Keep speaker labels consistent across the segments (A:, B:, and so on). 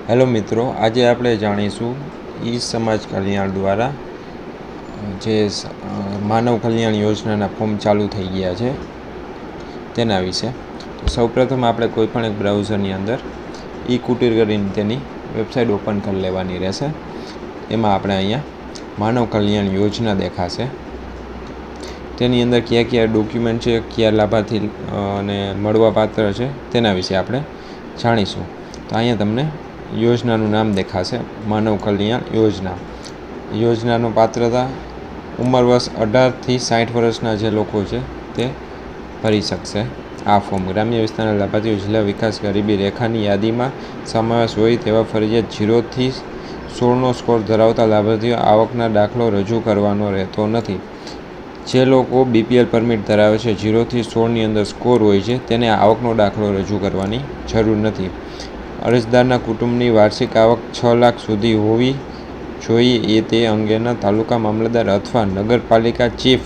A: Hello મિત્રો, આજે આપણે જાણીશું ઈ સમાજ કલ્યાણ દ્વારા જે માનવ કલ્યાણ યોજનાના ફોર્મ ચાલુ થઈ ગયા છે તેના વિશે. તો સૌપ્રથમ આપણે કોઈપણ એક બ્રાઉઝરની અંદર ઈ કુટીર કરીને તેની વેબસાઇટ ઓપન કરી લેવાની રહેશે. એમાં આપણે અહીંયા માનવ કલ્યાણ યોજના દેખાશે. તેની અંદર કયા કયા ડોક્યુમેન્ટ છે, કયા લાભાર્થી અને મળવાપાત્ર છે તેના વિશે આપણે જાણીશું. તો અહીંયા તમને યોજનાનું નામ દેખાશે, માનવ કલ્યાણ યોજના. યોજનાનો પાત્રતા ઉંમર વર્ષ 18થી 60 વર્ષના જે લોકો છે તે ભરી શકશે આ ફોર્મ. ગ્રામ્ય વિસ્તારના લાભાર્થીઓ જિલ્લા વિકાસ ગરીબી રેખાની યાદીમાં સમાવેશ હોય તેવા ફરજિયાત 0થી 16નો સ્કોર ધરાવતા લાભાર્થીઓ આવકના દાખલો રજૂ કરવાનો રહેતો નથી. જે લોકો BPL પરમિટ ધરાવે છે, 0થી 16ની અંદર સ્કોર હોય છે, તેને આવકનો દાખલો રજૂ કરવાની જરૂર નથી. અરજદારના કુટુંબની વાર્ષિક આવક 6 લાખ સુધી હોવી જોઈએ તે અંગેના તાલુકા મામલતદાર અથવા નગરપાલિકા ચીફ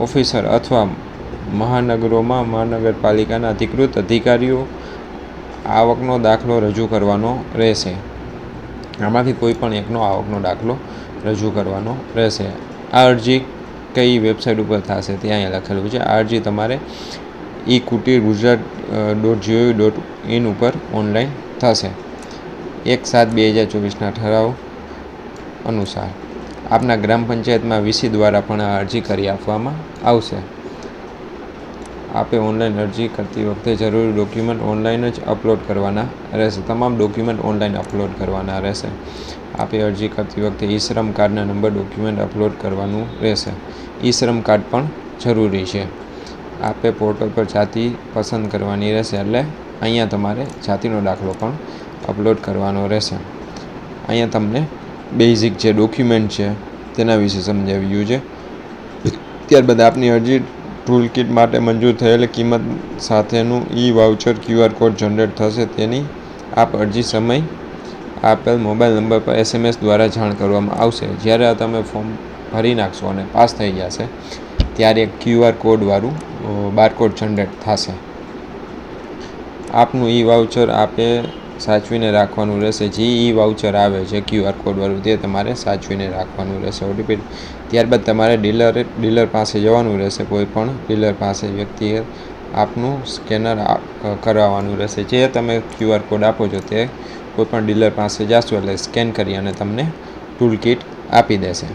A: ઓફિસર અથવા મહાનગરોમાં મહાનગરપાલિકાના અધિકૃત અધિકારીઓ આવકનો દાખલો રજૂ કરવાનો રહેશે. આમાંથી કોઈ પણ એકનો આવકનો દાખલો રજૂ કરવાનો રહેશે. આ અરજી કઈ વેબસાઇટ ઉપર થશે તે અહીંયા લખેલું છે. આ અરજી તમારે ekutir.gujarat.gov.in ઉપર ઓનલાઈન થશે 1/7/2024ના ઠરાવ અનુસાર. આપના ગ્રામ પંચાયતમાં VC દ્વારા પણ આ અરજી કરી આપવામાં આવશે. આપે ઓનલાઈન અરજી કરતી વખતે જરૂરી ડોક્યુમેન્ટ ઓનલાઈન જ અપલોડ કરવાના રહેશે. તમામ ડોક્યુમેન્ટ ઓનલાઈન અપલોડ કરવાના રહેશે. આપે અરજી કરતી વખતે ઈ શ્રમ કાર્ડના નંબર ડોક્યુમેન્ટ અપલોડ કરવાનું રહેશે. ઈ શ્રમ કાર્ડ પણ જરૂરી છે. આપે પોર્ટલ પર જાતિ પસંદ કરવાની રહેશે, એટલે અહીંયા તમારે જાતિનો દાખલો પણ અપલોડ કરવાનો રહેશે. અહીંયા તમને બેઝિક જે ડોક્યુમેન્ટ છે તેના વિશે સમજાવ્યું છે. ત્યારબાદ આપની અરજી ટૂલ કિટ માટે મંજૂર થયેલ કિંમત સાથેનું ઈ-વાઉચર QR કોડ જનરેટ થશે. તેની આપ અરજી સમય આપેલ મોબાઈલ નંબર પર SMS દ્વારા જાણ કરવામાં આવશે. જ્યારે તમે ફોર્મ ભરી નાખશો અને પાસ થઈ જશે ત્યારે એક QR કોડવાળું બારકોડ જનરેટ થશે. આપનું ઈ-વાઉચર આપે સાચવીને રાખવાનું રહેશે. જે ઈ-વાઉચર આવે છે QR કોડવાળું તે તમારે સાચવીને રાખવાનું રહેશે. OTP ત્યારબાદ તમારે ડીલર પાસે જવાનું રહેશે. કોઈ પણ ડીલર પાસે વ્યક્તિએ આપનું સ્કેનર કરાવવાનું રહેશે. જે તમે QR કોડ આપો છો તે કોઈપણ ડીલર પાસે જશો એટલે સ્કેન કરી અને તમને ટૂલ કિટ આપી દેશે.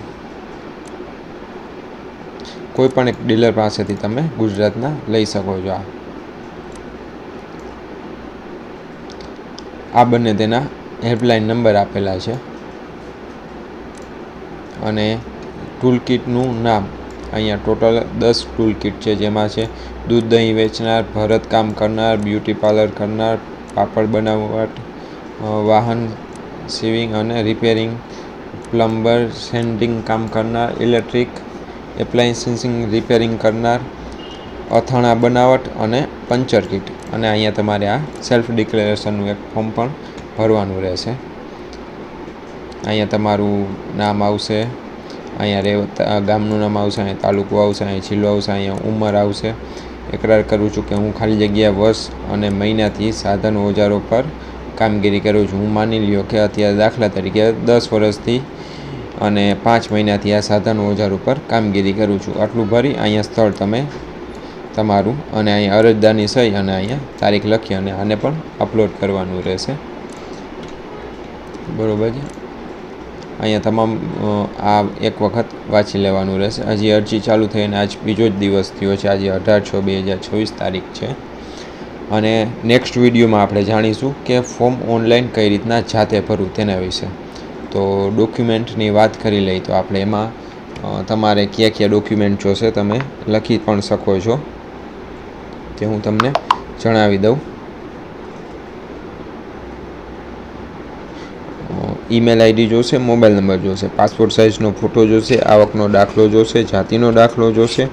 A: કોઈપણ એક ડીલર પાસેથી તમે ગુજરાતના લઈ શકો છો. આ બંને તેના હેલ્પલાઇન નંબર આપેલા છે. અને ટૂલ કિટનું નામ અહીંયા ટોટલ 10 ટૂલ કિટ છે. જેમાં છે દૂધ દહીં વેચનાર, ભરતકામ કરનાર, બ્યુટી પાર્લર કરનાર, પાપડ બનાવટ, વાહન સીવિંગ અને રિપેરિંગ, પ્લમ્બર, સેન્ડિંગ કામ કરનાર, ઇલેક્ટ્રિક એપ્લાયન્સિંગ રિપેરિંગ કરનાર, અથાણા બનાવટ અને પંચર કિટ. અને અહીંયા તમારે આ સેલ્ફ ડિક્લેરેશનનું એક ફોર્મ પણ ભરવાનું રહેશે. અહીંયા તમારું નામ આવશે, અહીંયા ગામનું નામ આવશે, અહીંયા તાલુકો આવશે, અહીંયા જિલ્લો આવશે, અહીંયા ઉંમર આવશે. એકરાર કરું છું કે હું ખાલી જગ્યા વર્ષ અને મહિનાથી સાધન ઓજારો પર કામગીરી કરું છું. હું માની લ્યો કે અત્યારે દાખલા તરીકે 10 વર્ષથી અને 5 મહિનાથી આ સાધન ઓજારો પર કામગીરી કરું છું. આટલું ભરી અહીંયા સ્થળ તમે તમારું અને અહીંયા અરજદારની સહી અને અહીંયા તારીખ લખી અને આને પણ અપલોડ કરવાનું રહેશે. બરોબર છે. અહીંયા તમામ આ એક વખત વાંચી લેવાનું રહેશે. હજી અરજી ચાલુ થઈને આજ બીજો જ દિવસ થયો છે. આજે 18/6/2024 તારીખ છે. અને નેક્સ્ટ વિડીયોમાં આપણે જાણીશું કે ફોર્મ ઓનલાઈન કઈ રીતના જાતે ભરવું તેના વિશે. તો ડોક્યુમેન્ટની વાત કરી લઈએ તો આપણે એમાં તમારે કયા કયા ડોક્યુમેન્ટ જોશે તમે લખી પણ શકો છો તે હું તમને જણાવી દઉં. ઈમેલ આઈડી જોશે, મોબાઈલ નંબર જોશે, પાસપોર્ટ સાઇઝનો ફોટો જોશે, આવકનો દાખલો જોશે, જાતિનો દાખલો જોશે,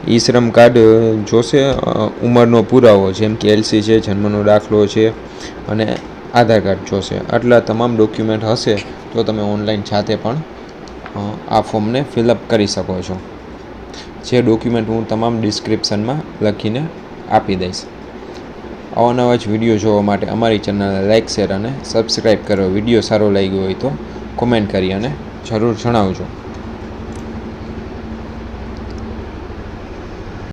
A: ઈ શ્રમ કાર્ડ જોશે, ઉંમરનો પુરાવો જેમ કે LC છે, જન્મનો દાખલો છે અને આધાર કાર્ડ જોશે. આટલા તમામ ડોક્યુમેન્ટ હશે તો તમે ઓનલાઈન જાતે પણ આ ફોર્મને ફિલઅપ કરી શકો છો. જે ડોક્યુમેન્ટ હું તમામ ડિસ્ક્રિપ્શનમાં લખીને આપી દઈશ. અવાનવા જ વિડીયો જોવા માટે અમારી ચેનલને લાઇક શેર અને સબસ્ક્રાઈબ કરો. વિડીયો સારો લાગ્યો હોય તો કોમેન્ટ કરી અને જરૂર જણાવજો.